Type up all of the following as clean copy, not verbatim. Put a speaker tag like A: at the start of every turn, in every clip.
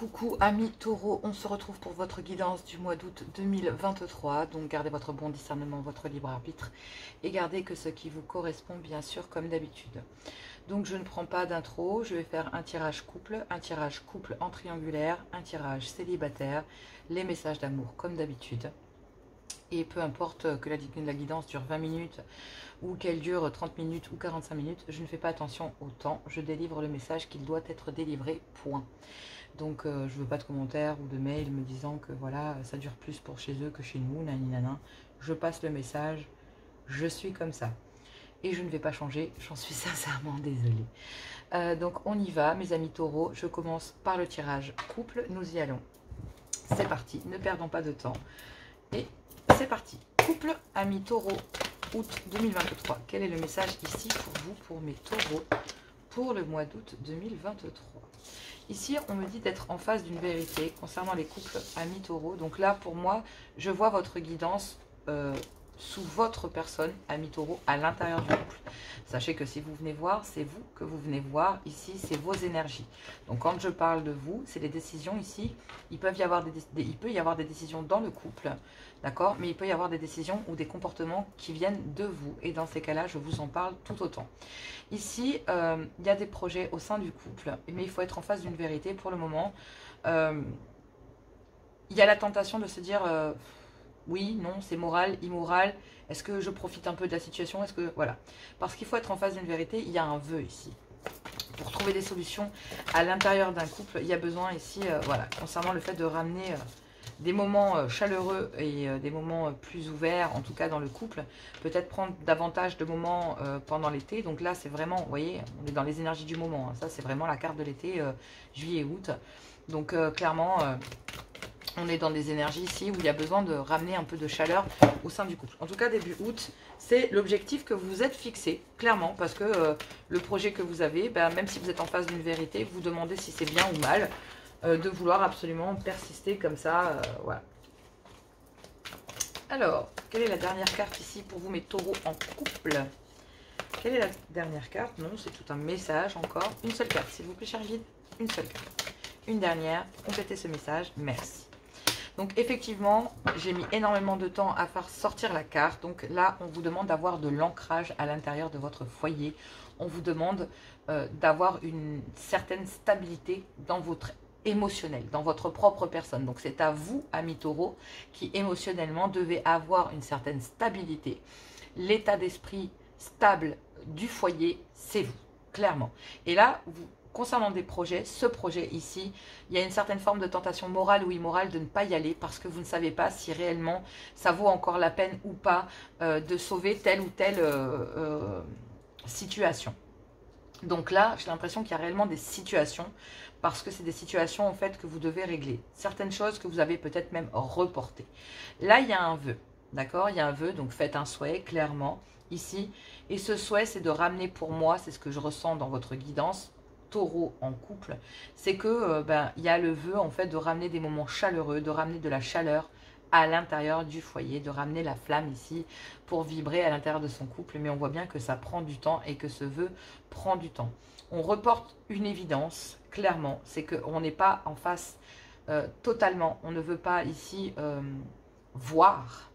A: Coucou amis taureaux, on se retrouve pour votre guidance du mois d'août 2023. Donc gardez votre bon discernement, votre libre arbitre et gardez que ce qui vous correspond bien sûr comme d'habitude. Donc je ne prends pas d'intro, je vais faire un tirage couple en triangulaire, un tirage célibataire, les messages d'amour comme d'habitude. Et peu importe que la guidance dure 20 minutes ou qu'elle dure 30 minutes ou 45 minutes, je ne fais pas attention au temps, je délivre le message qu'il doit être délivré, point. Donc je ne veux pas de commentaires ou de mails me disant que voilà, ça dure plus pour chez eux que chez nous, naninana. Je passe le message, je suis comme ça. Et je ne vais pas changer, j'en suis sincèrement désolée. Donc on y va, mes amis taureaux, je commence par le tirage couple, nous y allons. C'est parti, ne perdons pas de temps. Et c'est parti. Couple, amis taureaux, août 2023. Quel est le message ici pour vous, pour mes taureaux, pour le mois d'août 2023? Ici, on me dit d'être en face d'une vérité concernant les couples amis taureaux. Donc là, pour moi, je vois votre guidance sous votre personne, amis taureaux, à l'intérieur du couple. Sachez que si vous venez voir, c'est vous que vous venez voir. Ici, c'est vos énergies. Donc quand je parle de vous, c'est les décisions ici. Il peut y avoir des décisions dans le couple, d'accord? Mais il peut y avoir des décisions ou des comportements qui viennent de vous. Et dans ces cas-là, je vous en parle tout autant. Ici, il y a des projets au sein du couple, mais il faut être en face d'une vérité. Pour le moment, il y a la tentation de se dire oui, non, c'est moral, immoral. Est-ce que je profite un peu de la situation? Est-ce que voilà, parce qu'il faut être en face d'une vérité. Il y a un vœu ici. Pour trouver des solutions à l'intérieur d'un couple, il y a besoin ici, voilà, concernant le fait de ramener des moments chaleureux et des moments plus ouverts, en tout cas dans le couple. Peut-être prendre davantage de moments pendant l'été. Donc là, c'est vraiment, vous voyez, on est dans les énergies du moment. Hein. Ça, c'est vraiment la carte de l'été, juillet-août. Donc clairement, on est dans des énergies ici où il y a besoin de ramener un peu de chaleur au sein du couple. En tout cas, début août, c'est l'objectif que vous vous êtes fixé, clairement, parce que le projet que vous avez, même si vous êtes en face d'une vérité, vous vous demandez si c'est bien ou mal de vouloir absolument persister comme ça. Voilà. Alors, quelle est la dernière carte ici pour vous, mes taureaux en couple? Quelle est la dernière carte? Non, c'est tout un message encore. Une seule carte, s'il vous plaît, cher guide. Une seule carte. Une dernière. Complétez ce message. Merci. Donc effectivement, j'ai mis énormément de temps à faire sortir la carte. Donc là, on vous demande d'avoir de l'ancrage à l'intérieur de votre foyer. On vous demande d'avoir une certaine stabilité dans votre émotionnel, dans votre propre personne. Donc c'est à vous, amis taureaux, qui émotionnellement devez avoir une certaine stabilité. L'état d'esprit stable du foyer, c'est vous, clairement. Et là, vous... Concernant des projets, ce projet ici, il y a une certaine forme de tentation morale ou immorale de ne pas y aller parce que vous ne savez pas si réellement ça vaut encore la peine ou pas de sauver telle ou telle situation. Donc là, j'ai l'impression qu'il y a réellement des situations parce que c'est des situations en fait que vous devez régler. Certaines choses que vous avez peut-être même reportées. Là, il y a un vœu, d'accord? Il y a un vœu, donc faites un souhait clairement ici. Et ce souhait, c'est de ramener pour moi, c'est ce que je ressens dans votre guidance, taureau en couple, c'est que il y a le vœu en fait de ramener des moments chaleureux, de ramener de la chaleur à l'intérieur du foyer, de ramener la flamme ici pour vibrer à l'intérieur de son couple, mais on voit bien que ça prend du temps et que ce vœu prend du temps. On reporte une évidence, clairement, c'est qu'on n'est pas en face totalement, on ne veut pas ici voir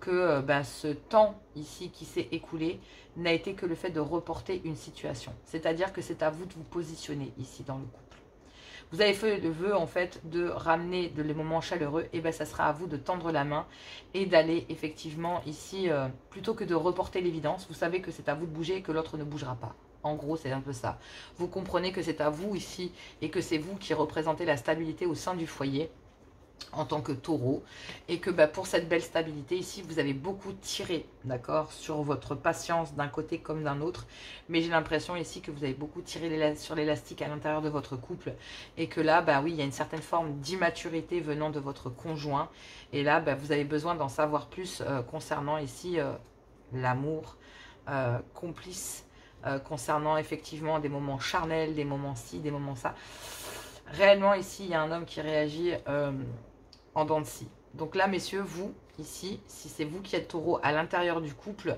A: que ce temps ici qui s'est écoulé n'a été que le fait de reporter une situation. C'est-à-dire que c'est à vous de vous positionner ici dans le couple. Vous avez fait le vœu en fait de ramener les moments chaleureux, et ça sera à vous de tendre la main et d'aller effectivement ici, plutôt que de reporter l'évidence, vous savez que c'est à vous de bouger et que l'autre ne bougera pas. En gros, c'est un peu ça. Vous comprenez que c'est à vous ici et que c'est vous qui représentez la stabilité au sein du foyer en tant que taureau, et que pour cette belle stabilité ici, vous avez beaucoup tiré, d'accord, sur votre patience d'un côté comme d'un autre, mais j'ai l'impression ici que vous avez beaucoup tiré sur l'élastique à l'intérieur de votre couple, et que là, oui, il y a une certaine forme d'immaturité venant de votre conjoint, et là, vous avez besoin d'en savoir plus concernant ici l'amour complice, concernant effectivement des moments charnels, des moments ci, des moments ça. Réellement, ici, il y a un homme qui réagit en dents de scie. Donc là, messieurs, vous, ici, si c'est vous qui êtes taureau à l'intérieur du couple,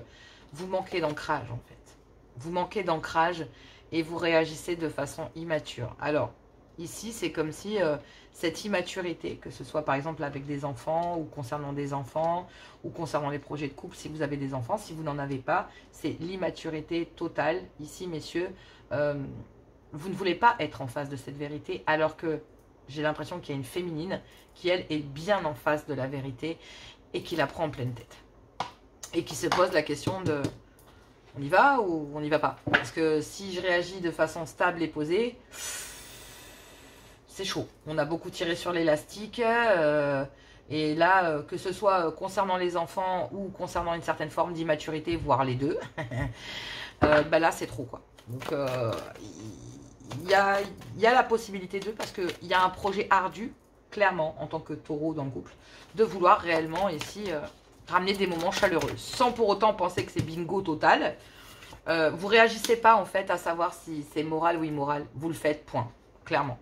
A: vous manquez d'ancrage, en fait. Vous manquez d'ancrage et vous réagissez de façon immature. Alors, ici, c'est comme si cette immaturité, que ce soit par exemple avec des enfants ou concernant des enfants ou concernant les projets de couple, si vous avez des enfants, si vous n'en avez pas, c'est l'immaturité totale. Ici, messieurs, vous ne voulez pas être en face de cette vérité alors que j'ai l'impression qu'il y a une féminine qui, elle, est bien en face de la vérité et qui la prend en pleine tête. Et qui se pose la question de... On y va ou on n'y va pas? Parce que si je réagis de façon stable et posée... c'est chaud. On a beaucoup tiré sur l'élastique. Et là, que ce soit concernant les enfants ou concernant une certaine forme d'immaturité, voire les deux, bah là, c'est trop, quoi. Donc, il y a la possibilité d'eux, parce qu'il y a un projet ardu, clairement, en tant que taureau dans le couple, de vouloir réellement, ici, ramener des moments chaleureux, sans pour autant penser que c'est bingo total. Vous réagissez pas, en fait, à savoir si c'est moral ou immoral. Vous le faites, point. Clairement.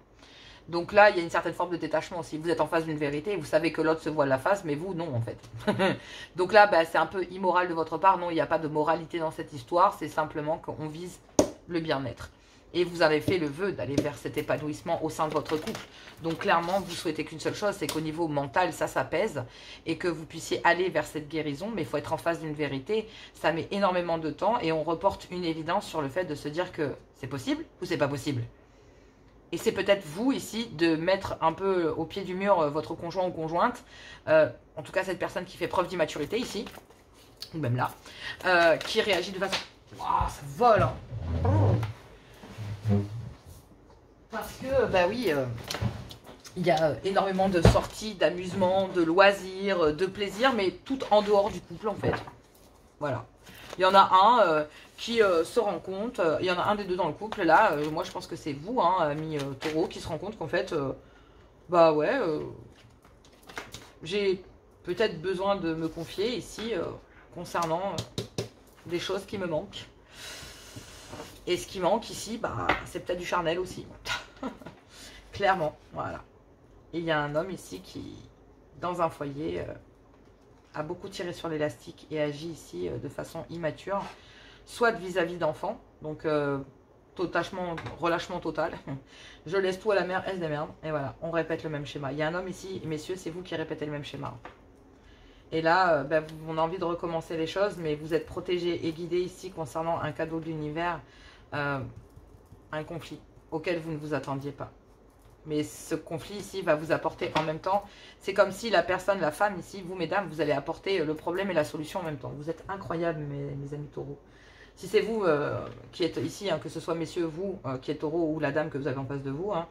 A: Donc là, il y a une certaine forme de détachement aussi. Vous êtes en face d'une vérité, vous savez que l'autre se voile la face, mais vous, non, en fait. Donc là, bah, c'est un peu immoral de votre part. Non, il n'y a pas de moralité dans cette histoire. C'est simplement qu'on vise le bien-être. Et vous avez fait le vœu d'aller vers cet épanouissement au sein de votre couple. Donc clairement, vous souhaitez qu'une seule chose, c'est qu'au niveau mental, ça pèse. Et que vous puissiez aller vers cette guérison. Mais il faut être en face d'une vérité. Ça met énormément de temps. Et on reporte une évidence sur le fait de se dire que c'est possible ou c'est pas possible. Et c'est peut-être vous, ici, de mettre un peu au pied du mur votre conjoint ou conjointe, en tout cas cette personne qui fait preuve d'immaturité ici, ou même là, qui réagit de façon... Waouh, ça vole hein. Parce que, bah oui, il y a énormément de sorties, d'amusement, de loisirs, de plaisir, mais tout en dehors du couple, en fait. Voilà. Il y en a un qui se rend compte, il y en a un des deux dans le couple, là, moi je pense que c'est vous, hein, ami taureau, qui se rend compte qu'en fait, bah ouais, j'ai peut-être besoin de me confier ici concernant des choses qui me manquent. Et ce qui manque ici, bah, c'est peut-être du charnel aussi. Clairement, voilà. Et il y a un homme ici qui, dans un foyer, a beaucoup tiré sur l'élastique et agit ici de façon immature, soit vis-à-vis d'enfants, donc relâchement total. Je laisse tout à la mère, elle se démerde. Et voilà, on répète le même schéma. Il y a un homme ici, messieurs, c'est vous qui répétez le même schéma. Et là, on a envie de recommencer les choses, mais vous êtes protégé et guidé ici concernant un cadeau de l'univers, un conflit auquel vous ne vous attendiez pas. Mais ce conflit ici va vous apporter en même temps, c'est comme si la personne, la femme ici, vous mesdames, vous allez apporter le problème et la solution en même temps. Vous êtes incroyables mes amis taureaux. Si c'est vous qui êtes ici, hein, que ce soit messieurs, vous qui êtes taureau ou la dame que vous avez en face de vous, hein,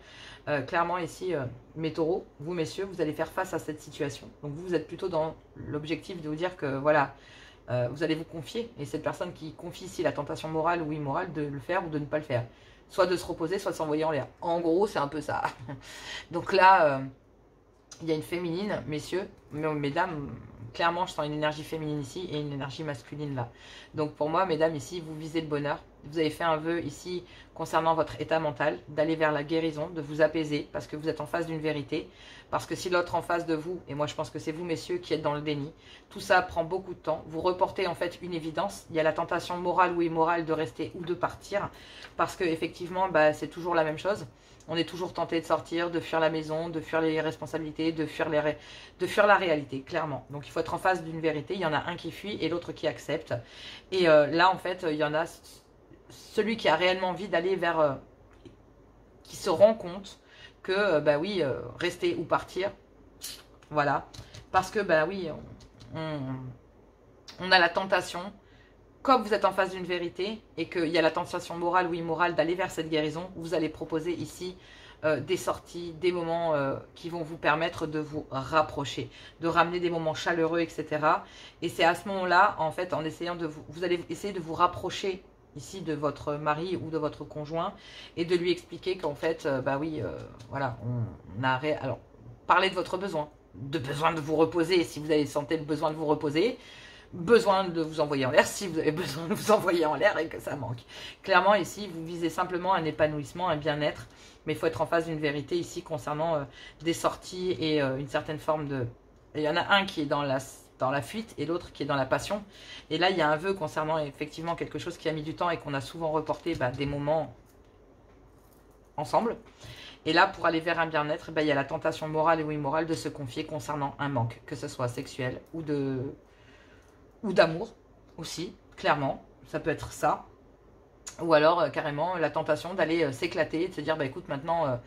A: clairement ici, mes taureaux, vous messieurs, vous allez faire face à cette situation. Donc vous êtes plutôt dans l'objectif de vous dire que voilà, vous allez vous confier. Et cette personne qui confie ici la tentation morale ou immorale de le faire ou de ne pas le faire. Soit de se reposer, soit de s'envoyer en l'air. En gros, c'est un peu ça. Donc là, il y a une féminine, messieurs, mesdames, clairement, je sens une énergie féminine ici et une énergie masculine là. Donc pour moi, mesdames, ici, vous visez le bonheur. Vous avez fait un vœu ici concernant votre état mental, d'aller vers la guérison, de vous apaiser, parce que vous êtes en face d'une vérité. Parce que si l'autre en face de vous, et moi je pense que c'est vous, messieurs, qui êtes dans le déni, tout ça prend beaucoup de temps. Vous reportez en fait une évidence. Il y a la tentation morale ou immorale de rester ou de partir, parce que effectivement, bah, c'est toujours la même chose. On est toujours tenté de sortir, de fuir la maison, de fuir les responsabilités, de fuir la réalité, clairement. Donc il faut être en face d'une vérité. Il y en a un qui fuit et l'autre qui accepte. Et là, en fait, il y en a celui qui a réellement envie d'aller vers... qui se rend compte que, bah oui, rester ou partir, voilà. Parce que, bah oui, on a la tentation, comme vous êtes en face d'une vérité, et qu'il y a la tentation morale ou immorale d'aller vers cette guérison, vous allez proposer ici des sorties, des moments qui vont vous permettre de vous rapprocher, de ramener des moments chaleureux, etc. Et c'est à ce moment-là, en fait, en essayant de vous allez essayer de vous rapprocher ici de votre mari ou de votre conjoint et de lui expliquer qu'en fait, bah oui, voilà, on a... Alors, parlez de votre besoin de vous reposer si vous avez senti le besoin de vous reposer, besoin de vous envoyer en l'air si vous avez besoin de vous envoyer en l'air et que ça manque. Clairement, ici, vous visez simplement un épanouissement, un bien-être, mais il faut être en face d'une vérité ici concernant des sorties et une certaine forme de... Il y en a un qui est dans la fuite et l'autre qui est dans la passion. Et là, il y a un vœu concernant effectivement quelque chose qui a mis du temps et qu'on a souvent reporté des moments ensemble. Et là, pour aller vers un bien-être, il y a la tentation morale ou immorale de se confier concernant un manque, que ce soit sexuel ou d'amour aussi, clairement. Ça peut être ça. Ou alors, carrément, la tentation d'aller s'éclater, de se dire, écoute, maintenant,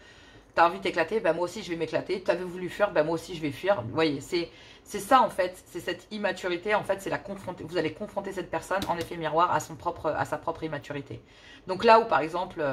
A: t'as envie de t'éclater, moi aussi, je vais m'éclater. T'avais voulu fuir, moi aussi, je vais fuir. Vous voyez, c'est ça, en fait. C'est cette immaturité, en fait, c'est la confronter. Vous allez confronter cette personne, en effet miroir, à sa propre immaturité. Donc là où, par exemple...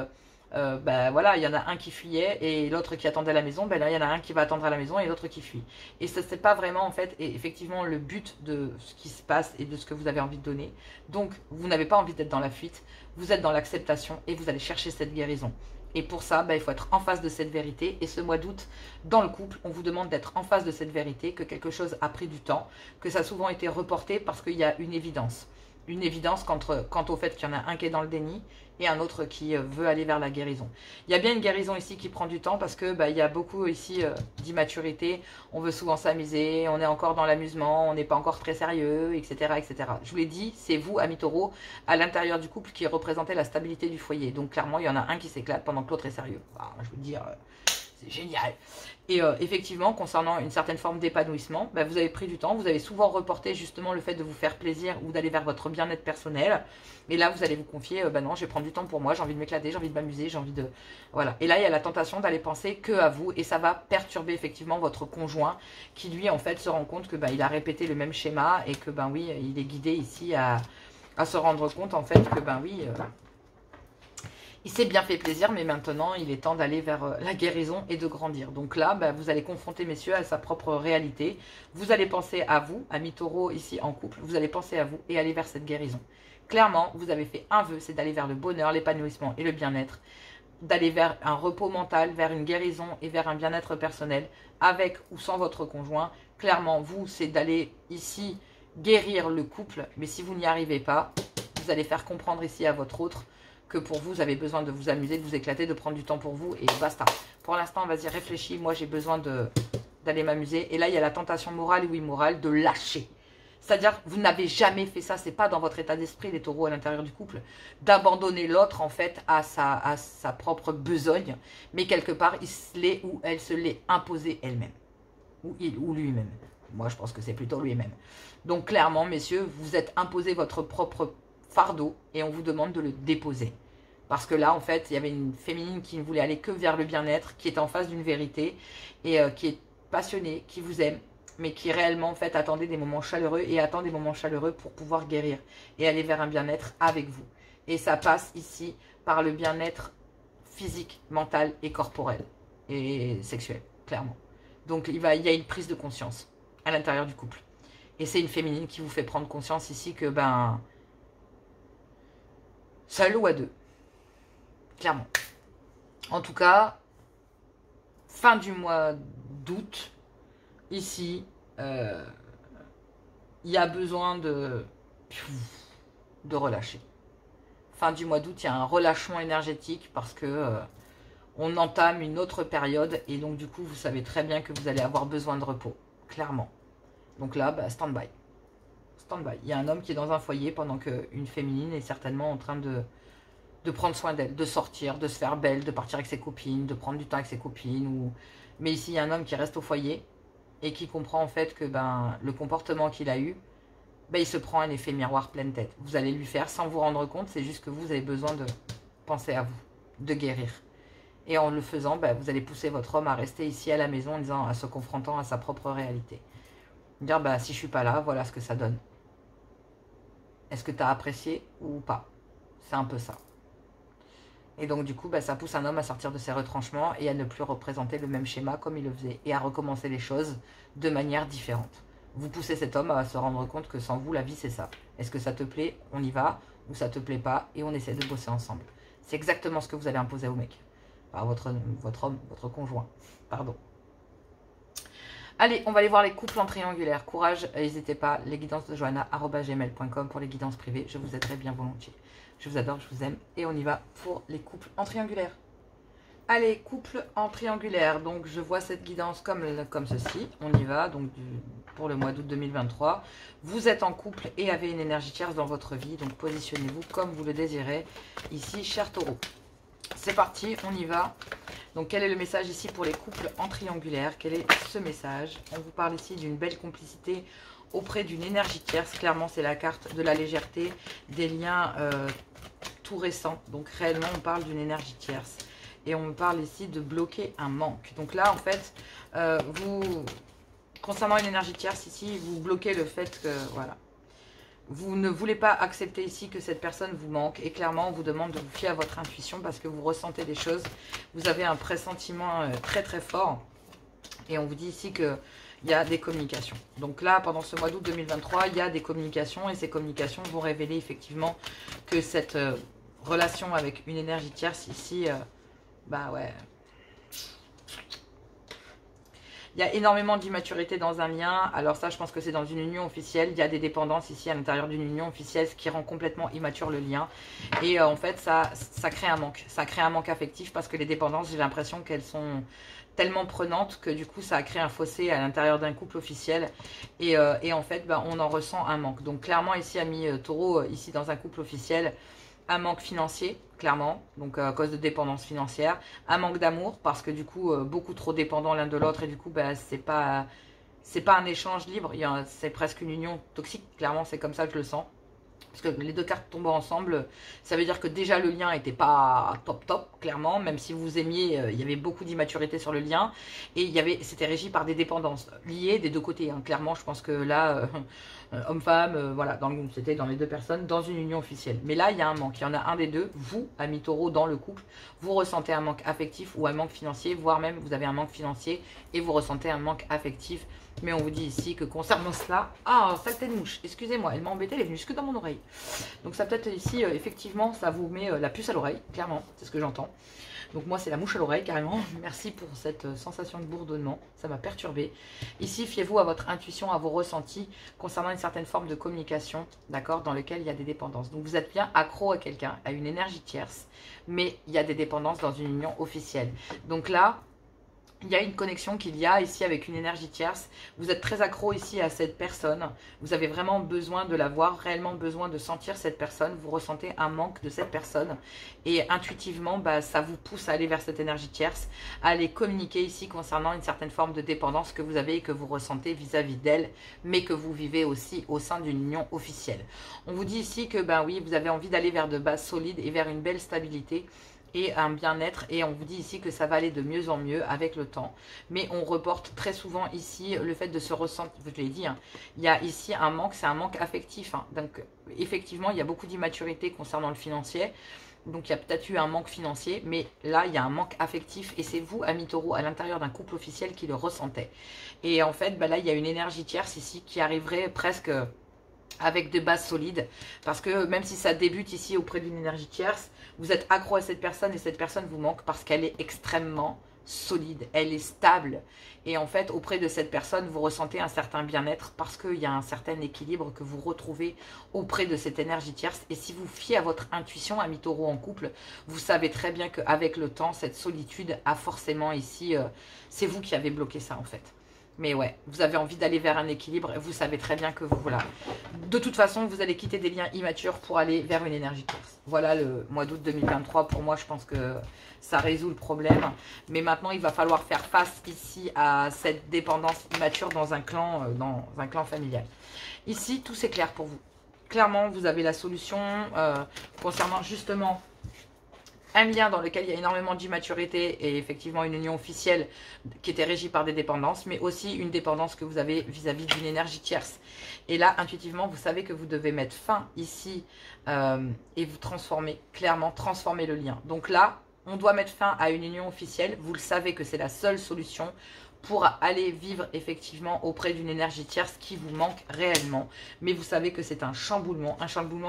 A: voilà, il y en a un qui fuyait et l'autre qui attendait à la maison, là il y en a un qui va attendre à la maison et l'autre qui fuit. Et ça c'est pas vraiment en fait, et effectivement le but de ce qui se passe et de ce que vous avez envie de donner. Donc vous n'avez pas envie d'être dans la fuite, vous êtes dans l'acceptation et vous allez chercher cette guérison. Et pour ça, il faut être en face de cette vérité. Et ce mois d'août, dans le couple, on vous demande d'être en face de cette vérité, que quelque chose a pris du temps, que ça a souvent été reporté parce qu'il y a une évidence. Une évidence quant au fait qu'il y en a un qui est dans le déni et un autre qui veut aller vers la guérison. Il y a bien une guérison ici qui prend du temps parce que il y a beaucoup ici d'immaturité. On veut souvent s'amuser, on est encore dans l'amusement, on n'est pas encore très sérieux, etc., etc. Je vous l'ai dit, c'est vous, amis taureaux, à l'intérieur du couple qui représentez la stabilité du foyer. Donc clairement, il y en a un qui s'éclate pendant que l'autre est sérieux. Je veux dire... c'est génial. Et effectivement, concernant une certaine forme d'épanouissement, vous avez pris du temps, vous avez souvent reporté justement le fait de vous faire plaisir ou d'aller vers votre bien-être personnel. Et là, vous allez vous confier, non, je vais prendre du temps pour moi, j'ai envie de m'éclater, j'ai envie de m'amuser, j'ai envie de... Voilà. Et là, il y a la tentation d'aller penser que à vous et ça va perturber effectivement votre conjoint qui, lui, en fait, se rend compte que il a répété le même schéma et que, oui, il est guidé ici à se rendre compte, en fait, que, oui... il s'est bien fait plaisir, mais maintenant, il est temps d'aller vers la guérison et de grandir. Donc là, vous allez confronter, messieurs, à sa propre réalité. Vous allez penser à vous, amis taureaux, ici en couple. Vous allez penser à vous et aller vers cette guérison. Clairement, vous avez fait un vœu, c'est d'aller vers le bonheur, l'épanouissement et le bien-être. D'aller vers un repos mental, vers une guérison et vers un bien-être personnel, avec ou sans votre conjoint. Clairement, vous, c'est d'aller ici guérir le couple. Mais si vous n'y arrivez pas, vous allez faire comprendre ici à votre autre que pour vous, vous avez besoin de vous amuser, de vous éclater, de prendre du temps pour vous et basta. Pour l'instant, vas-y, réfléchis, moi j'ai besoin d'aller m'amuser. Et là, il y a la tentation morale ou immorale de lâcher. C'est-à-dire, vous n'avez jamais fait ça, c'est pas dans votre état d'esprit, les taureaux à l'intérieur du couple, d'abandonner l'autre en fait à sa propre besogne, mais quelque part, il se l'est ou elle se l'est imposé elle-même. Ou il ou lui-même. Moi, je pense que c'est plutôt lui-même. Donc clairement, messieurs, vous êtes imposé votre propre fardeau et on vous demande de le déposer. Parce que là, en fait, il y avait une féminine qui ne voulait aller que vers le bien-être, qui est en face d'une vérité et qui est passionnée, qui vous aime, mais qui réellement, en fait, attendait des moments chaleureux et attend des moments chaleureux pour pouvoir guérir et aller vers un bien-être avec vous. Et ça passe ici par le bien-être physique, mental et corporel et sexuel, clairement. Donc, il y a une prise de conscience à l'intérieur du couple. Et c'est une féminine qui vous fait prendre conscience ici que, seul ou à deux. Clairement. En tout cas, fin du mois d'août, ici, il y a besoin de relâcher. Fin du mois d'août, il y a un relâchement énergétique parce que on entame une autre période et donc du coup, vous savez très bien que vous allez avoir besoin de repos. Clairement. Donc là, stand-by. Stand-by. Il y a un homme qui est dans un foyer pendant qu'une féminine est certainement en train de prendre soin d'elle, de sortir, de se faire belle, de partir avec ses copines, de prendre du temps avec ses copines. Mais ici, il y a un homme qui reste au foyer et qui comprend en fait que le comportement qu'il a eu, il se prend un effet miroir pleine tête. Vous allez lui faire sans vous rendre compte, c'est juste que vous avez besoin de penser à vous, de guérir. Et en le faisant, vous allez pousser votre homme à rester ici à la maison en se confrontant à sa propre réalité. Dire, si je suis pas là, voilà ce que ça donne. Est-ce que tu as apprécié ou pas? C'est un peu ça. Et donc, du coup, ça pousse un homme à sortir de ses retranchements et à ne plus représenter le même schéma comme il le faisait. Et à recommencer les choses de manière différente. Vous poussez cet homme à se rendre compte que sans vous, la vie, c'est ça. Est-ce que ça te plaît? On y va. Ou ça te plaît pas? Et on essaie de bosser ensemble. C'est exactement ce que vous allez imposer au mec. Enfin, votre homme, votre conjoint. Pardon. Allez, on va aller voir les couples en triangulaire. Courage, n'hésitez pas, lesguidances-de-johanna@gmail.com pour les guidances privées. Je vous aiderai bien volontiers. Je vous adore, je vous aime. Et on y va pour les couples en triangulaire. Allez, couple en triangulaire. Donc, je vois cette guidance comme ceci. On y va, donc pour le mois d'août 2023. Vous êtes en couple et avez une énergie tierce dans votre vie. Donc, positionnez-vous comme vous le désirez. Ici, cher taureau. C'est parti, on y va. Donc quel est le message ici pour les couples en triangulaire? Quel est ce message? On vous parle ici d'une belle complicité auprès d'une énergie tierce. Clairement, c'est la carte de la légèreté, des liens tout récents. Donc réellement, on parle d'une énergie tierce. Et on me parle ici de bloquer un manque. Donc là, en fait, concernant une énergie tierce ici, vous bloquez le fait que, voilà, vous ne voulez pas accepter ici que cette personne vous manque. Et clairement, on vous demande de vous fier à votre intuition parce que vous ressentez des choses. Vous avez un pressentiment très très fort. Et on vous dit ici qu'il y a des communications. Donc là, pendant ce mois d'août 2023, il y a des communications. Et ces communications vont révéler effectivement que cette relation avec une énergie tierce ici, bah ouais... Il y a énormément d'immaturité dans un lien. Alors ça, je pense que c'est dans une union officielle. Il y a des dépendances ici à l'intérieur d'une union officielle, ce qui rend complètement immature le lien. Et en fait, ça crée un manque. Ça crée un manque affectif parce que les dépendances, j'ai l'impression qu'elles sont tellement prenantes que du coup, ça a créé un fossé à l'intérieur d'un couple officiel. Et en fait, bah, on en ressent un manque. Donc clairement, ici, amis taureau, ici dans un couple officiel, un manque financier, clairement, donc à cause de dépendance financière, un manque d'amour, parce que du coup, beaucoup trop dépendants l'un de l'autre, et du coup, bah, c'est pas un échange libre, c'est presque une union toxique, clairement, c'est comme ça que je le sens. Parce que les deux cartes tombent ensemble, ça veut dire que déjà le lien n'était pas top, clairement, même si vous aimiez, il y avait beaucoup d'immaturité sur le lien, et c'était régi par des dépendances liées des deux côtés, hein. Clairement, je pense que là, homme-femme, voilà, c'était dans les deux personnes, dans une union officielle. Mais là, il y a un manque, il y en a un des deux, vous, amis taureau, dans le couple, vous ressentez un manque affectif ou un manque financier, voire même vous avez un manque financier et vous ressentez un manque affectif. Mais on vous dit ici que concernant cela... Ah, saleté de mouche, excusez-moi, elle m'a embêtée, elle est venue jusque dans mon oreille. Donc ça peut-être ici, effectivement, ça vous met la puce à l'oreille, clairement, c'est ce que j'entends. Donc moi, c'est la mouche à l'oreille, carrément. Merci pour cette sensation de bourdonnement, ça m'a perturbée. Ici, fiez-vous à votre intuition, à vos ressentis, concernant une certaine forme de communication, d'accord, dans lequel il y a des dépendances. Donc vous êtes bien accro à quelqu'un, à une énergie tierce, mais il y a des dépendances dans une union officielle. Donc là... il y a une connexion qu'il y a ici avec une énergie tierce. Vous êtes très accro ici à cette personne. Vous avez vraiment besoin de la voir, réellement besoin de sentir cette personne. Vous ressentez un manque de cette personne. Et intuitivement, bah, ça vous pousse à aller vers cette énergie tierce, à aller communiquer ici concernant une certaine forme de dépendance que vous avez et que vous ressentez vis-à-vis d'elle, mais que vous vivez aussi au sein d'une union officielle. On vous dit ici que, ben oui, vous avez envie d'aller vers de bases solides et vers une belle stabilité et un bien-être, et on vous dit ici que ça va aller de mieux en mieux avec le temps, mais on reporte très souvent ici le fait de se ressentir, je l'ai dit, hein, il y a ici un manque, c'est un manque affectif, hein, donc effectivement il y a beaucoup d'immaturité concernant le financier, donc il y a peut-être eu un manque financier, mais là il y a un manque affectif, et c'est vous, amis taureau, à l'intérieur d'un couple officiel qui le ressentez, et en fait bah là il y a une énergie tierce ici qui arriverait presque... avec des bases solides, parce que même si ça débute ici auprès d'une énergie tierce, vous êtes accro à cette personne et cette personne vous manque parce qu'elle est extrêmement solide, elle est stable, et en fait auprès de cette personne vous ressentez un certain bien-être parce qu'il y a un certain équilibre que vous retrouvez auprès de cette énergie tierce. Et si vous fiez à votre intuition, amis taureau en couple, vous savez très bien qu'avec le temps cette solitude a forcément ici, c'est vous qui avez bloqué ça en fait. Mais ouais, vous avez envie d'aller vers un équilibre et vous savez très bien que vous, voilà. De toute façon, vous allez quitter des liens immatures pour aller vers une énergie tierce. Voilà le mois d'août 2023. Pour moi, je pense que ça résout le problème. Mais maintenant, il va falloir faire face ici à cette dépendance immature dans un clan familial. Ici, tout c'est clair pour vous. Clairement, vous avez la solution concernant justement... un lien dans lequel il y a énormément d'immaturité et effectivement une union officielle qui était régie par des dépendances, mais aussi une dépendance que vous avez vis-à-vis d'une énergie tierce. Et là, intuitivement, vous savez que vous devez mettre fin ici et vous transformer, clairement, transformer le lien. Donc là, on doit mettre fin à une union officielle. Vous le savez que c'est la seule solution pour aller vivre effectivement auprès d'une énergie tierce qui vous manque réellement. Mais vous savez que c'est un chamboulement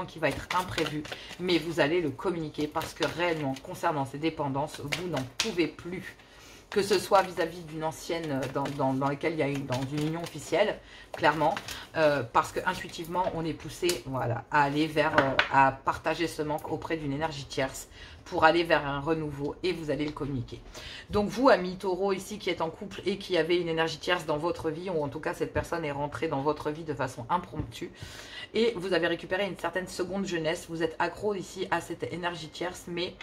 A: qui va être imprévu, mais vous allez le communiquer parce que réellement, concernant ces dépendances, vous n'en pouvez plus. Que ce soit vis-à-vis d'une ancienne dans laquelle il y a dans une union officielle, clairement, parce que intuitivement on est poussé, voilà, à aller vers, à partager ce manque auprès d'une énergie tierce pour aller vers un renouveau, et vous allez le communiquer. Donc vous, amis taureau ici qui êtes en couple et qui avez une énergie tierce dans votre vie, ou en tout cas cette personne est rentrée dans votre vie de façon impromptue, et vous avez récupéré une certaine seconde jeunesse, vous êtes accro ici à cette énergie tierce, mais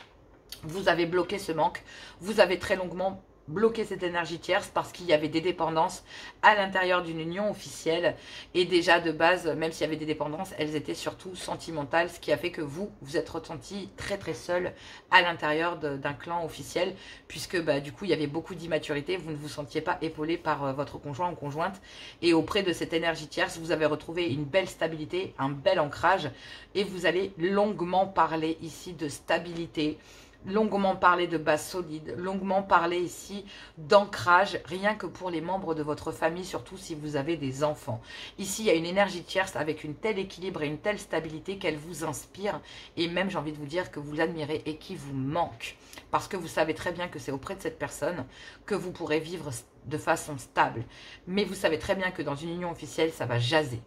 A: Vous avez bloqué ce manque, vous avez très longuement bloqué cette énergie tierce parce qu'il y avait des dépendances à l'intérieur d'une union officielle et déjà de base, même s'il y avait des dépendances, elles étaient surtout sentimentales, ce qui a fait que vous êtes ressenti très très seul à l'intérieur d'un clan officiel puisque du coup il y avait beaucoup d'immaturité, vous ne vous sentiez pas épaulé par votre conjoint ou conjointe et auprès de cette énergie tierce, vous avez retrouvé une belle stabilité, un bel ancrage et vous allez longuement parler ici de stabilité, longuement parler de base solide, longuement parler ici d'ancrage, rien que pour les membres de votre famille, surtout si vous avez des enfants. Ici, il y a une énergie tierce avec une telle équilibre et une telle stabilité qu'elle vous inspire et même, j'ai envie de vous dire, que vous l'admirez et qui vous manque. Parce que vous savez très bien que c'est auprès de cette personne que vous pourrez vivre de façon stable. Mais vous savez très bien que dans une union officielle, ça va jaser.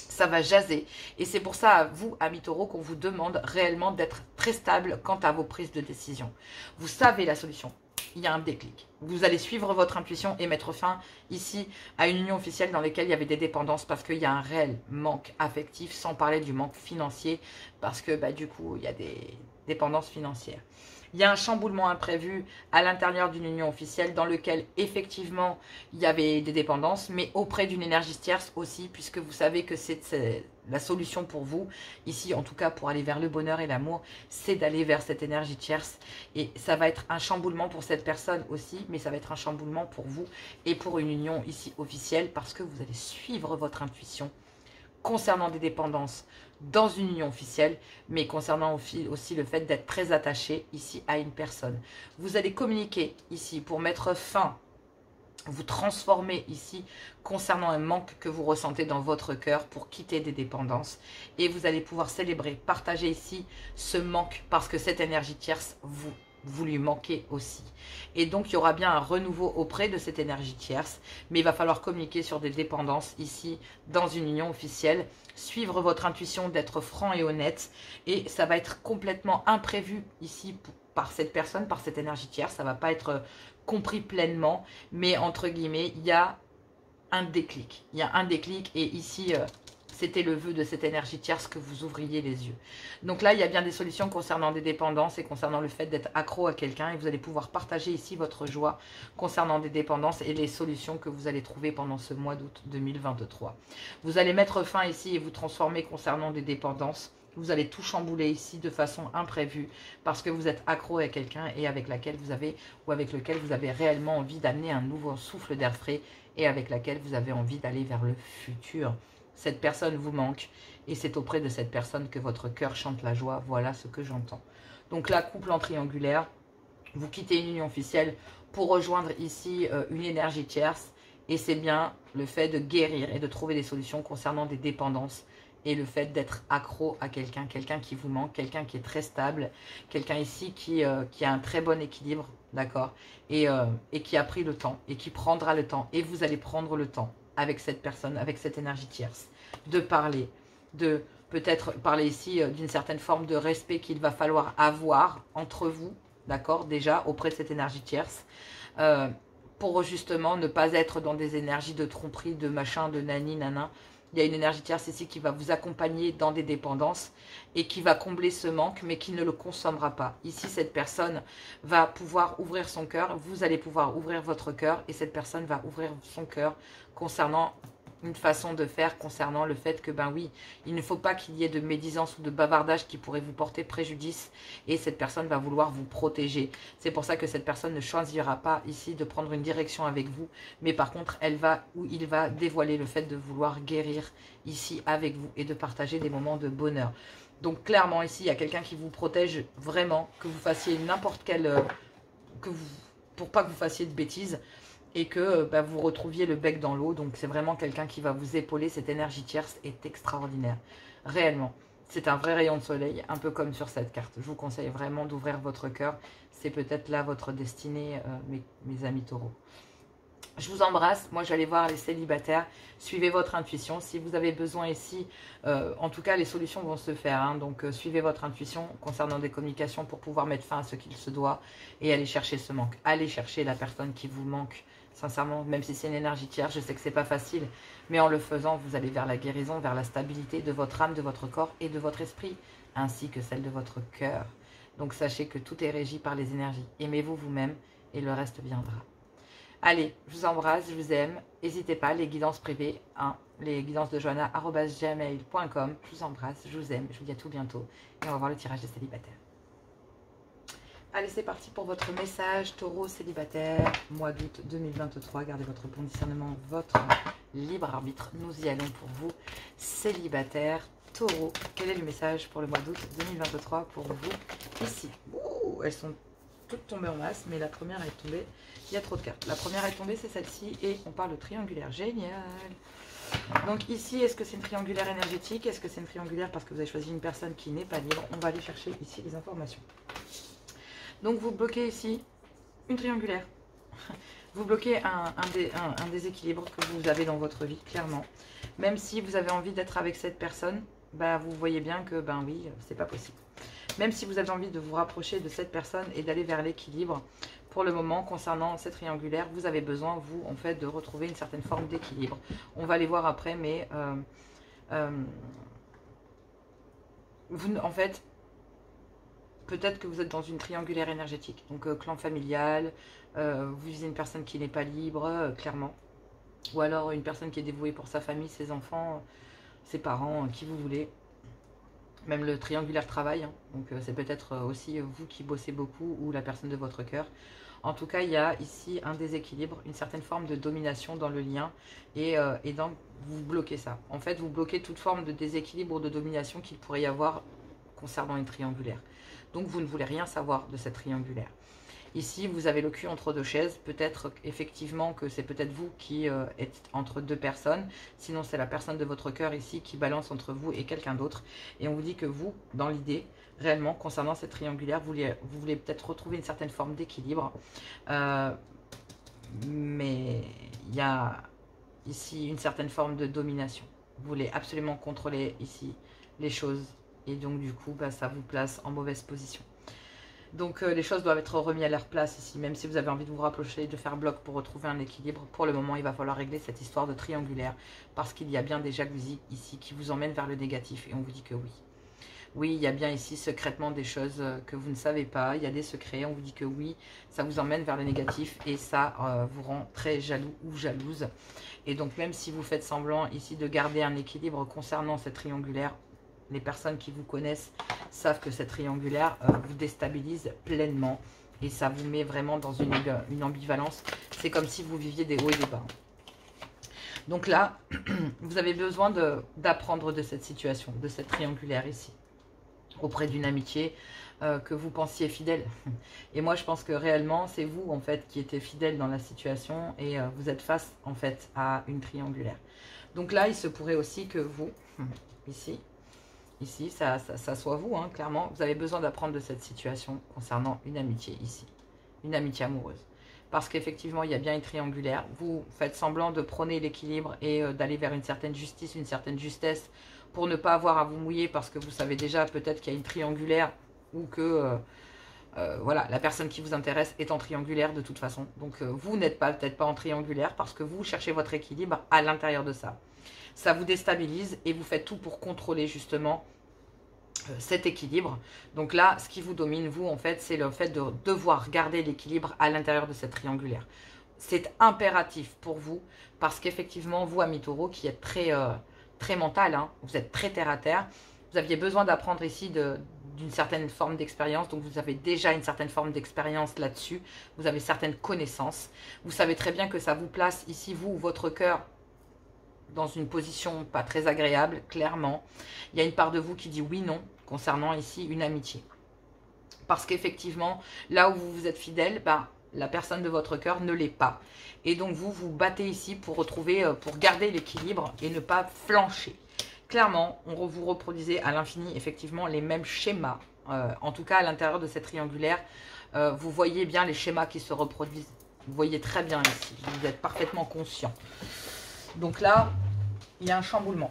A: Ça va jaser. Et c'est pour ça, à vous, amis taureaux, qu'on vous demande réellement d'être très stable quant à vos prises de décision. Vous savez la solution. Il y a un déclic. Vous allez suivre votre intuition et mettre fin ici à une union officielle dans laquelle il y avait des dépendances parce qu'il y a un réel manque affectif, sans parler du manque financier, parce que du coup, il y a des dépendances financières. Il y a un chamboulement imprévu à l'intérieur d'une union officielle dans lequel effectivement il y avait des dépendances, mais auprès d'une énergie tierce aussi, puisque vous savez que c'est la solution pour vous, ici en tout cas pour aller vers le bonheur et l'amour, c'est d'aller vers cette énergie tierce. Et ça va être un chamboulement pour cette personne aussi, mais ça va être un chamboulement pour vous et pour une union ici officielle, parce que vous allez suivre votre intuition concernant des dépendances dans une union officielle, mais concernant aussi le fait d'être très attaché ici à une personne. Vous allez communiquer ici pour mettre fin, vous transformer ici concernant un manque que vous ressentez dans votre cœur pour quitter des dépendances. Et vous allez pouvoir célébrer, partager ici ce manque parce que cette énergie tierce vous lui manquez aussi. Et donc, il y aura bien un renouveau auprès de cette énergie tierce, mais il va falloir communiquer sur des dépendances ici, dans une union officielle, suivre votre intuition d'être franc et honnête, et ça va être complètement imprévu ici par cette personne, par cette énergie tierce, ça ne va pas être compris pleinement, mais entre guillemets, il y a un déclic. Il y a un déclic, et ici... c'était le vœu de cette énergie tierce que vous ouvriez les yeux. Donc là, il y a bien des solutions concernant des dépendances et concernant le fait d'être accro à quelqu'un. Et vous allez pouvoir partager ici votre joie concernant des dépendances et les solutions que vous allez trouver pendant ce mois d'août 2023. Vous allez mettre fin ici et vous transformer concernant des dépendances. Vous allez tout chambouler ici de façon imprévue parce que vous êtes accro à quelqu'un et avec laquelle vous avez ou avec lequel vous avez réellement envie d'amener un nouveau souffle d'air frais et avec laquelle vous avez envie d'aller vers le futur. Cette personne vous manque et c'est auprès de cette personne que votre cœur chante la joie. Voilà ce que j'entends. Donc là, couple en triangulaire, vous quittez une union officielle pour rejoindre ici une énergie tierce. Et c'est bien le fait de guérir et de trouver des solutions concernant des dépendances et le fait d'être accro à quelqu'un, quelqu'un qui vous manque, quelqu'un qui est très stable, quelqu'un ici qui a un très bon équilibre, d'accord, et qui a pris le temps et qui prendra le temps. Et vous allez prendre le temps avec cette personne, avec cette énergie tierce, de parler, de peut-être parler ici d'une certaine forme de respect qu'il va falloir avoir entre vous, d'accord, déjà auprès de cette énergie tierce, pour justement ne pas être dans des énergies de tromperie, de machin, de nani, nana. Il y a une énergie tierce ici qui va vous accompagner dans des dépendances et qui va combler ce manque, mais qui ne le consommera pas. Ici, cette personne va pouvoir ouvrir son cœur, vous allez pouvoir ouvrir votre cœur et cette personne va ouvrir son cœur concernant une façon de faire, concernant le fait que, oui, il ne faut pas qu'il y ait de médisance ou de bavardage qui pourrait vous porter préjudice et cette personne va vouloir vous protéger. C'est pour ça que cette personne ne choisira pas ici de prendre une direction avec vous, mais par contre, elle va ou il va dévoiler le fait de vouloir guérir ici avec vous et de partager des moments de bonheur. Donc clairement ici, il y a quelqu'un qui vous protège vraiment, que vous fassiez n'importe quelle... pour pas que vous fassiez de bêtises, et que vous retrouviez le bec dans l'eau. Donc c'est vraiment quelqu'un qui va vous épauler. Cette énergie tierce est extraordinaire. Réellement. C'est un vrai rayon de soleil, un peu comme sur cette carte. Je vous conseille vraiment d'ouvrir votre cœur. C'est peut-être là votre destinée, mes amis taureaux. Je vous embrasse. Moi, j'allais voir les célibataires. Suivez votre intuition. Si vous avez besoin ici, en tout cas, les solutions vont se faire. Hein. Donc, suivez votre intuition concernant des communications pour pouvoir mettre fin à ce qu'il se doit et aller chercher ce manque. Allez chercher la personne qui vous manque. Sincèrement, même si c'est une énergie tierce, je sais que c'est pas facile. Mais en le faisant, vous allez vers la guérison, vers la stabilité de votre âme, de votre corps et de votre esprit, ainsi que celle de votre cœur. Donc sachez que tout est régi par les énergies. Aimez-vous vous-même et le reste viendra. Allez, je vous embrasse, je vous aime. N'hésitez pas, les guidances privées, hein, les guidances de joanna@gmail.com. Je vous embrasse, je vous aime, je vous dis à tout bientôt. Et on va voir le tirage des célibataires. Allez, c'est parti pour votre message, taureau célibataire, mois d'août 2023. Gardez votre bon discernement, votre libre arbitre. Nous y allons pour vous, célibataire, taureau. Quel est le message pour le mois d'août 2023 pour vous ici? Ouh, elles sont toutes tombées en masse, mais la première est tombée. Il y a trop de cartes. La première est tombée, c'est celle-ci, et on parle de triangulaire. Génial! Donc ici, est-ce que c'est une triangulaire énergétique? Est-ce que c'est une triangulaire parce que vous avez choisi une personne qui n'est pas libre? On va aller chercher ici les informations. Donc vous bloquez ici une triangulaire. Vous bloquez un déséquilibre que vous avez dans votre vie, clairement. Même si vous avez envie d'être avec cette personne, bah vous voyez bien que, ben oui, c'est pas possible. Même si vous avez envie de vous rapprocher de cette personne et d'aller vers l'équilibre, pour le moment, concernant cette triangulaire, vous avez besoin, vous, en fait, de retrouver une certaine forme d'équilibre. On va les voir après, mais vous, en fait, peut-être que vous êtes dans une triangulaire énergétique. Donc, clan familial, vous visez une personne qui n'est pas libre, clairement. Ou alors une personne qui est dévouée pour sa famille, ses enfants, ses parents, qui vous voulez. Même le triangulaire travail, hein. Donc c'est peut-être aussi vous qui bossez beaucoup ou la personne de votre cœur. En tout cas, il y a ici un déséquilibre, une certaine forme de domination dans le lien et donc vous bloquez ça. En fait, vous bloquez toute forme de déséquilibre ou de domination qu'il pourrait y avoir concernant une triangulaire. Donc vous ne voulez rien savoir de cette triangulaire. Ici, vous avez le cul entre deux chaises. Peut-être effectivement que c'est peut-être vous qui êtes entre deux personnes. Sinon, c'est la personne de votre cœur ici qui balance entre vous et quelqu'un d'autre. Et on vous dit que vous, dans l'idée, réellement, concernant cette triangulaire, vous voulez peut-être retrouver une certaine forme d'équilibre. Mais il y a ici une certaine forme de domination. Vous voulez absolument contrôler ici les choses. Et donc, du coup, bah, ça vous place en mauvaise position. Donc les choses doivent être remises à leur place ici, même si vous avez envie de vous rapprocher, de faire bloc pour retrouver un équilibre. Pour le moment, il va falloir régler cette histoire de triangulaire, parce qu'il y a bien des jalousies ici qui vous emmènent vers le négatif, et on vous dit que oui. Oui, il y a bien ici secrètement des choses que vous ne savez pas, il y a des secrets, on vous dit que oui, ça vous emmène vers le négatif, et ça vous rend très jaloux ou jalouse. Et donc même si vous faites semblant ici de garder un équilibre concernant cette triangulaire, les personnes qui vous connaissent savent que cette triangulaire vous déstabilise pleinement et ça vous met vraiment dans une ambivalence. C'est comme si vous viviez des hauts et des bas. Donc là, vous avez besoin d'apprendre de cette situation, de cette triangulaire ici, auprès d'une amitié que vous pensiez fidèle. Et moi, je pense que réellement, c'est vous, en fait, qui étiez fidèle dans la situation et vous êtes face, en fait, à une triangulaire. Donc là, il se pourrait aussi que vous, ici, ça soit vous, hein, clairement. Vous avez besoin d'apprendre de cette situation concernant une amitié ici. Une amitié amoureuse. Parce qu'effectivement, il y a bien une triangulaire. Vous faites semblant de prôner l'équilibre et d'aller vers une certaine justice, une certaine justesse pour ne pas avoir à vous mouiller parce que vous savez déjà peut-être qu'il y a une triangulaire ou que voilà, la personne qui vous intéresse est en triangulaire de toute façon. Donc vous n'êtes peut-être pas en triangulaire parce que vous cherchez votre équilibre à l'intérieur de ça. Ça vous déstabilise et vous faites tout pour contrôler justement cet équilibre. Donc là, ce qui vous domine, vous, en fait, c'est le fait de devoir garder l'équilibre à l'intérieur de cette triangulaire. C'est impératif pour vous parce qu'effectivement, vous, amis taureaux, qui êtes très mental, hein, vous êtes très terre à terre, vous aviez besoin d'apprendre ici d'une certaine forme d'expérience. Donc vous avez déjà une certaine forme d'expérience là-dessus. Vous avez certaines connaissances. Vous savez très bien que ça vous place ici, vous, votre cœur, dans une position pas très agréable, clairement. Il y a une part de vous qui dit oui, non, concernant ici une amitié. Parce qu'effectivement, là où vous vous êtes fidèle, bah, la personne de votre cœur ne l'est pas. Et donc vous vous battez ici pour retrouver, pour garder l'équilibre et ne pas flancher. Clairement, vous reproduisez à l'infini effectivement les mêmes schémas. En tout cas, à l'intérieur de cette triangulaire, vous voyez bien les schémas qui se reproduisent. Vous voyez très bien ici, vous êtes parfaitement conscient. Donc là, il y a un chamboulement.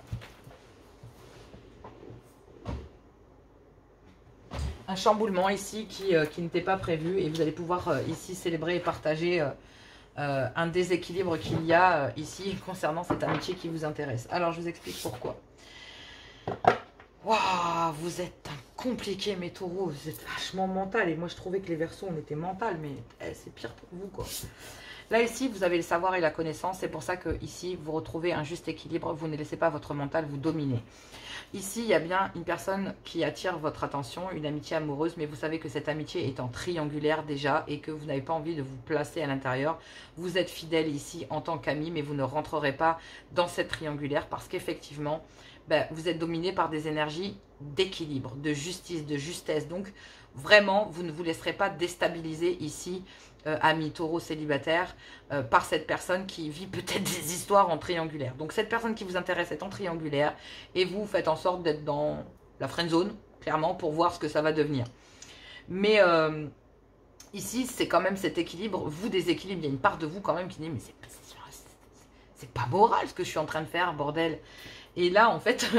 A: Un chamboulement ici qui n'était pas prévu. Et vous allez pouvoir ici célébrer et partager un déséquilibre qu'il y a ici concernant cette amitié qui vous intéresse. Alors, je vous explique pourquoi. Waouh, vous êtes un compliqué, mes taureaux. Vous êtes vachement mental. Et moi, je trouvais que les versos, on était mental. Mais c'est pire pour vous, quoi. Là, ici, vous avez le savoir et la connaissance. C'est pour ça que ici, vous retrouvez un juste équilibre. Vous ne laissez pas votre mental vous dominer. Ici, il y a bien une personne qui attire votre attention, une amitié amoureuse, mais vous savez que cette amitié est en triangulaire déjà et que vous n'avez pas envie de vous placer à l'intérieur. Vous êtes fidèle ici en tant qu'ami, mais vous ne rentrerez pas dans cette triangulaire parce qu'effectivement, vous êtes dominé par des énergies d'équilibre, de justice, de justesse. Donc, vraiment, vous ne vous laisserez pas déstabiliser ici, ami taureau célibataire, par cette personne qui vit peut-être des histoires en triangulaire. Donc, cette personne qui vous intéresse est en triangulaire et vous faites en sorte d'être dans la friend zone, clairement, pour voir ce que ça va devenir. Mais ici, c'est quand même cet équilibre, vous déséquilibre. Il y a une part de vous quand même qui dit, mais c'est pas moral ce que je suis en train de faire, bordel. Et là, en fait,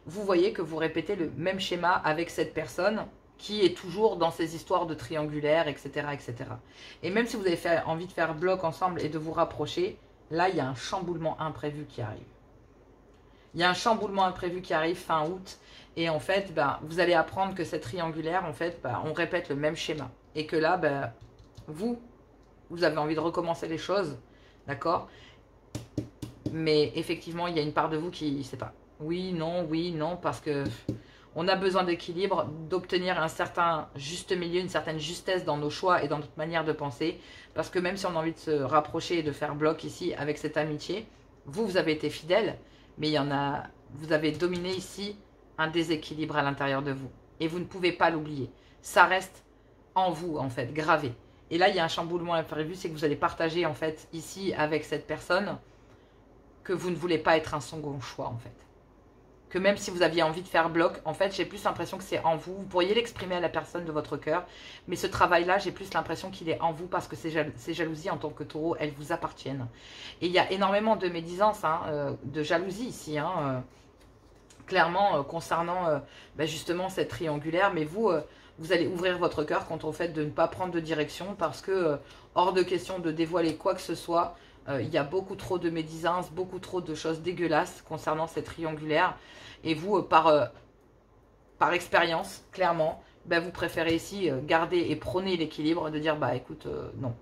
A: vous voyez que vous répétez le même schéma avec cette personne qui est toujours dans ces histoires de triangulaire, etc., etc. Et même si vous avez envie de faire bloc ensemble et de vous rapprocher, là, il y a un chamboulement imprévu qui arrive. Il y a un chamboulement imprévu qui arrive fin août. Et en fait, vous allez apprendre que cette triangulaire, en fait, on répète le même schéma. Et que là, vous avez envie de recommencer les choses, d'accord? Mais effectivement, il y a une part de vous qui ne sait pas. Oui, non, parce que on a besoin d'équilibre, d'obtenir un certain juste milieu, une certaine justesse dans nos choix et dans notre manière de penser. Parce que même si on a envie de se rapprocher et de faire bloc ici avec cette amitié, vous avez été fidèle, mais vous avez dominé ici un déséquilibre à l'intérieur de vous. Et vous ne pouvez pas l'oublier. Ça reste en vous, en fait, gravé. Et là, il y a un chamboulement imprévu, c'est que vous allez partager, en fait, ici, avec cette personne, que vous ne voulez pas être un second choix, en fait. Que même si vous aviez envie de faire bloc, en fait, j'ai plus l'impression que c'est en vous. Vous pourriez l'exprimer à la personne de votre cœur, mais ce travail-là, j'ai plus l'impression qu'il est en vous parce que ces jalousies, en tant que taureau, elles vous appartiennent. Et il y a énormément de médisance, de jalousie ici, clairement, concernant justement cette triangulaire. Mais vous, vous allez ouvrir votre cœur contre le fait de ne pas prendre de direction parce que, hors de question de dévoiler quoi que ce soit, il y a beaucoup trop de médisance, beaucoup trop de choses dégueulasses concernant cette triangulaire. Et vous, par expérience, clairement, vous préférez ici garder et prôner l'équilibre, de dire, écoute, non.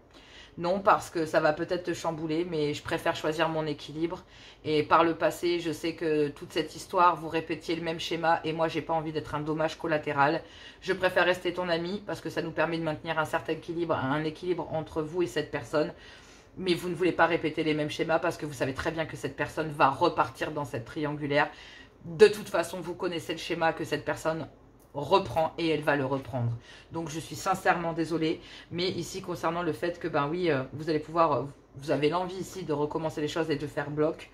A: Non, parce que ça va peut-être te chambouler, mais je préfère choisir mon équilibre. Et par le passé, je sais que toute cette histoire, vous répétiez le même schéma, et moi, j'ai pas envie d'être un dommage collatéral. Je préfère rester ton ami, parce que ça nous permet de maintenir un certain équilibre, un équilibre entre vous et cette personne. Mais vous ne voulez pas répéter les mêmes schémas parce que vous savez très bien que cette personne va repartir dans cette triangulaire. De toute façon, vous connaissez le schéma que cette personne reprend et elle va le reprendre. Donc, je suis sincèrement désolée. Mais ici, concernant le fait que, vous allez pouvoir, vous avez l'envie ici de recommencer les choses et de faire bloc.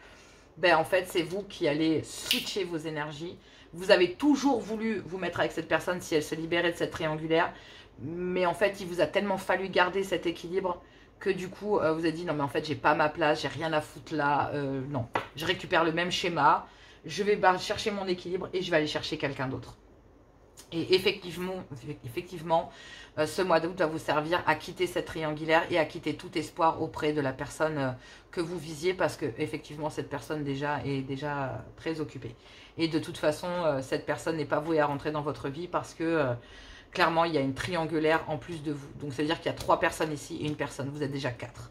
A: En fait, c'est vous qui allez switcher vos énergies. Vous avez toujours voulu vous mettre avec cette personne si elle se libérait de cette triangulaire. Mais en fait, il vous a tellement fallu garder cet équilibre que du coup, vous avez dit, non mais en fait, j'ai pas ma place, j'ai rien à foutre là, non. Je récupère le même schéma, je vais chercher mon équilibre et je vais aller chercher quelqu'un d'autre. Et effectivement, ce mois d'août va vous servir à quitter cette triangulaire et à quitter tout espoir auprès de la personne que vous visiez parce que effectivement, cette personne est déjà très occupée. Et de toute façon, cette personne n'est pas vouée à rentrer dans votre vie parce que... clairement, il y a une triangulaire en plus de vous. Donc, ça veut dire qu'il y a 3 personnes ici et une personne. Vous êtes déjà 4.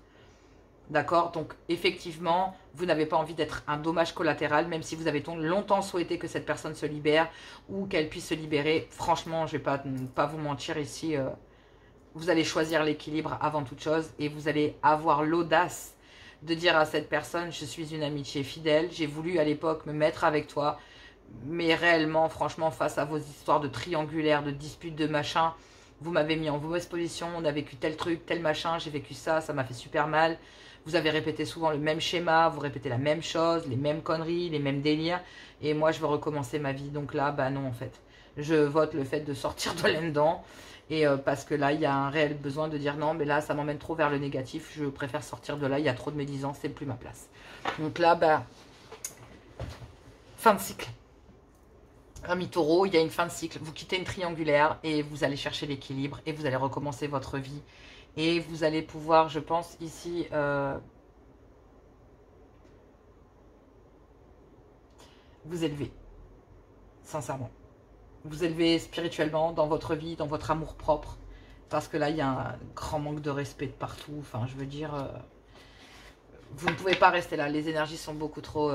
A: D'accord? Donc, effectivement, vous n'avez pas envie d'être un dommage collatéral, même si vous avez longtemps souhaité que cette personne se libère ou qu'elle puisse se libérer. Franchement, je ne vais pas vous mentir ici. Vous allez choisir l'équilibre avant toute chose et vous allez avoir l'audace de dire à cette personne, je suis une amitié fidèle. J'ai voulu à l'époque me mettre avec toi. Mais réellement, franchement, face à vos histoires de triangulaire, de disputes, de machin, vous m'avez mis en mauvaise position, on a vécu tel truc, tel machin, j'ai vécu ça, ça m'a fait super mal. Vous avez répété souvent le même schéma, vous répétez la même chose, les mêmes conneries, les mêmes délires. Et moi, je veux recommencer ma vie. Donc là, non, en fait. Je vote le fait de sortir de là-dedans. Et parce que là, il y a un réel besoin de dire non, mais là, ça m'emmène trop vers le négatif. Je préfère sortir de là, il y a trop de médisance, c'est plus ma place. Donc là, fin de cycle. Ami taureau, il y a une fin de cycle. Vous quittez une triangulaire et vous allez chercher l'équilibre et vous allez recommencer votre vie. Et vous allez pouvoir, je pense, ici, vous élever. Sincèrement. vous élever spirituellement dans votre vie, dans votre amour propre. Parce que là, il y a un grand manque de respect de partout. Enfin, je veux dire, vous ne pouvez pas rester là. Les énergies sont beaucoup trop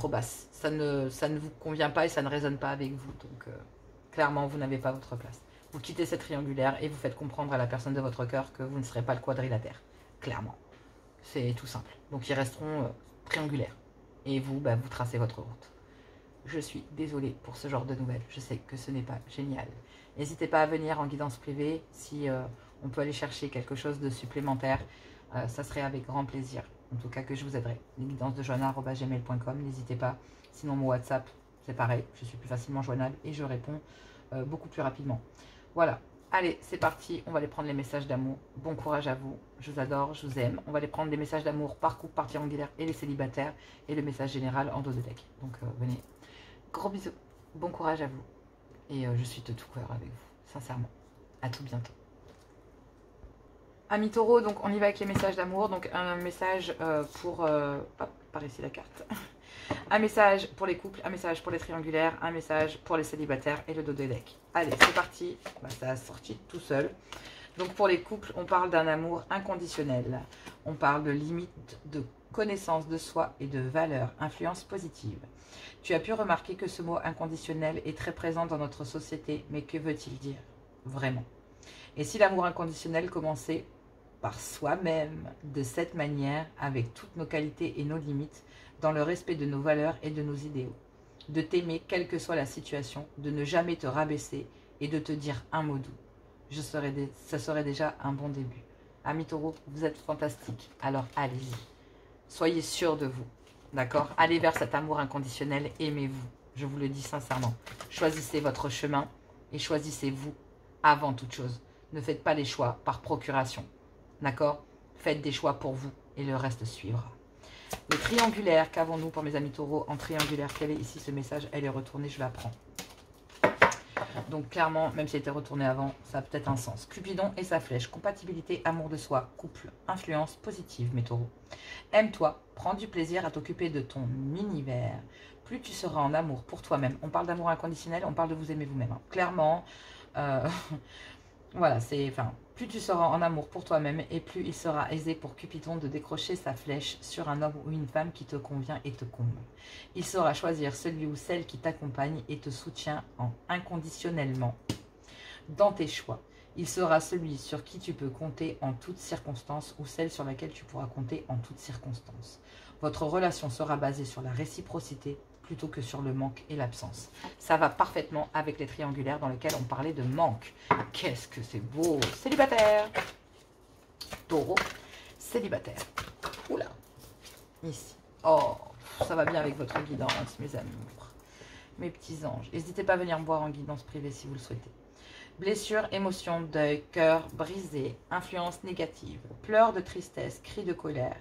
A: basses. Ça ne vous convient pas et ça ne résonne pas avec vous. Donc, clairement, vous n'avez pas votre place. Vous quittez cette triangulaire et vous faites comprendre à la personne de votre cœur que vous ne serez pas le quadrilatère. Clairement. C'est tout simple. Donc, ils resteront triangulaires. Et vous, bah, vous tracez votre route. Je suis désolée pour ce genre de nouvelles. Je sais que ce n'est pas génial. N'hésitez pas à venir en guidance privée. Si on peut aller chercher quelque chose de supplémentaire, ça serait avec grand plaisir. En tout cas, que je vous aiderai. Les guidances de joanna@gmail.com. N'hésitez pas. Sinon, mon WhatsApp, c'est pareil. Je suis plus facilement joignable et je réponds beaucoup plus rapidement. Voilà. Allez, c'est parti. On va aller prendre les messages d'amour. Bon courage à vous. Je vous adore, je vous aime. On va aller prendre les messages d'amour par couple, par triangulaire et les célibataires. Et le message général en dos de deck. Donc, venez. Gros bisous. Bon courage à vous. Et je suis de tout cœur avec vous. Sincèrement. À tout bientôt. Amis taureaux, donc on y va avec les messages d'amour. Donc un message pour... hop, par ici la carte. Un message pour les couples, un message pour les triangulaires, un message pour les célibataires et le dos de deck. Allez, c'est parti. Bah, ça a sorti tout seul. Donc pour les couples, on parle d'un amour inconditionnel. On parle de limite, de connaissance de soi et de valeurs, influence positive. Tu as pu remarquer que ce mot inconditionnel est très présent dans notre société, mais que veut-il dire vraiment? Et si l'amour inconditionnel commençait par soi-même, de cette manière, avec toutes nos qualités et nos limites, dans le respect de nos valeurs et de nos idéaux, de t'aimer quelle que soit la situation, de ne jamais te rabaisser et de te dire un mot doux. Ça serait déjà un bon début. Amis taureaux, vous êtes fantastiques, alors allez-y. Soyez sûrs de vous, d'accord? Allez vers cet amour inconditionnel, aimez-vous, je vous le dis sincèrement. Choisissez votre chemin et choisissez-vous avant toute chose. Ne faites pas les choix par procuration, d'accord? Faites des choix pour vous et le reste suivra. Le triangulaire, qu'avons-nous pour mes amis taureaux en triangulaire? Quel est ici ce message? Elle est retournée, je la prends. Donc clairement, même si elle était retournée avant, ça a peut-être un sens. Cupidon et sa flèche, compatibilité, amour de soi, couple, influence positive, mes taureaux. Aime-toi, prends du plaisir à t'occuper de ton univers. Plus tu seras en amour pour toi-même. On parle d'amour inconditionnel, on parle de vous aimer vous-même. Hein. Clairement, voilà, plus tu seras en amour pour toi-même et plus il sera aisé pour Cupidon de décrocher sa flèche sur un homme ou une femme qui te convient et te comble. Il saura choisir celui ou celle qui t'accompagne et te soutient inconditionnellement dans tes choix. Il sera celui sur qui tu peux compter en toutes circonstances ou celle sur laquelle tu pourras compter en toutes circonstances. Votre relation sera basée sur la réciprocité plutôt que sur le manque et l'absence. Ça va parfaitement avec les triangulaires dans lesquels on parlait de manque. Qu'est-ce que c'est beau! Célibataire! Taureau, célibataire. Oula! Ici. Oh, ça va bien avec votre guidance, mes amours. Mes petits anges. N'hésitez pas à venir me voir en guidance privée si vous le souhaitez. Blessure, émotion, deuil, cœur brisé, influence négative, pleurs de tristesse, cris de colère.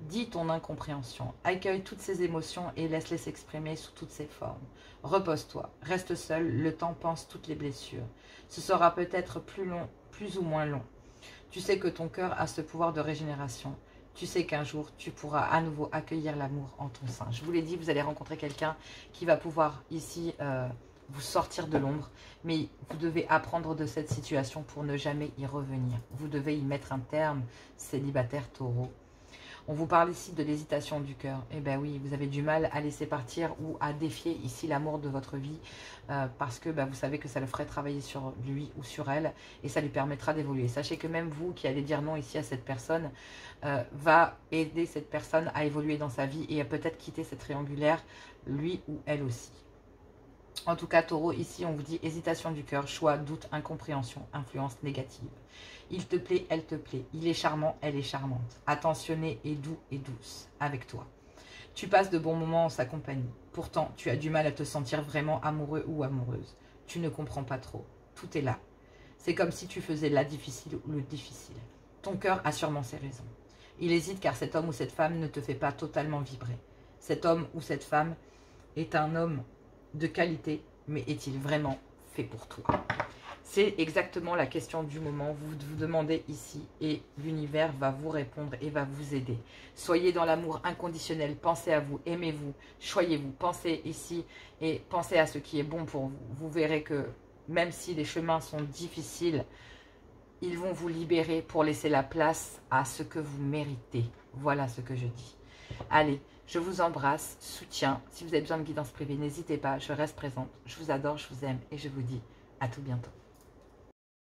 A: Dis ton incompréhension, accueille toutes ces émotions et laisse-les s'exprimer sous toutes ces formes. Repose-toi, reste seul, le temps pense toutes les blessures. Ce sera peut-être plus long, plus ou moins long. Tu sais que ton cœur a ce pouvoir de régénération. Tu sais qu'un jour, tu pourras à nouveau accueillir l'amour en ton sein. Je vous l'ai dit, vous allez rencontrer quelqu'un qui va pouvoir ici vous sortir de l'ombre. Mais vous devez apprendre de cette situation pour ne jamais y revenir. Vous devez y mettre un terme, célibataire taureau. On vous parle ici de l'hésitation du cœur. Eh bien oui, vous avez du mal à laisser partir ou à défier ici l'amour de votre vie parce que vous savez que ça le ferait travailler sur lui ou sur elle et ça lui permettra d'évoluer. Sachez que même vous qui allez dire non ici à cette personne va aider cette personne à évoluer dans sa vie et à peut-être quitter cette triangulaire, lui ou elle aussi. En tout cas, taureau, ici on vous dit hésitation du cœur, choix, doute, incompréhension, influence négative. Il te plaît, elle te plaît. Il est charmant, elle est charmante. Attentionné et doux et douce avec toi. Tu passes de bons moments en sa compagnie. Pourtant, tu as du mal à te sentir vraiment amoureux ou amoureuse. Tu ne comprends pas trop. Tout est là. C'est comme si tu faisais la difficile ou le difficile. Ton cœur a sûrement ses raisons. Il hésite car cet homme ou cette femme ne te fait pas totalement vibrer. Cet homme ou cette femme est un homme de qualité, mais est-il vraiment fait pour toi? C'est exactement la question du moment. Vous vous demandez ici et l'univers va vous répondre et va vous aider. Soyez dans l'amour inconditionnel. Pensez à vous, aimez-vous, choyez-vous. Pensez ici et pensez à ce qui est bon pour vous. Vous verrez que même si les chemins sont difficiles, ils vont vous libérer pour laisser la place à ce que vous méritez. Voilà ce que je dis. Allez, je vous embrasse, soutien. Si vous avez besoin de guidance privée, n'hésitez pas, je reste présente. Je vous adore, je vous aime et je vous dis à tout bientôt.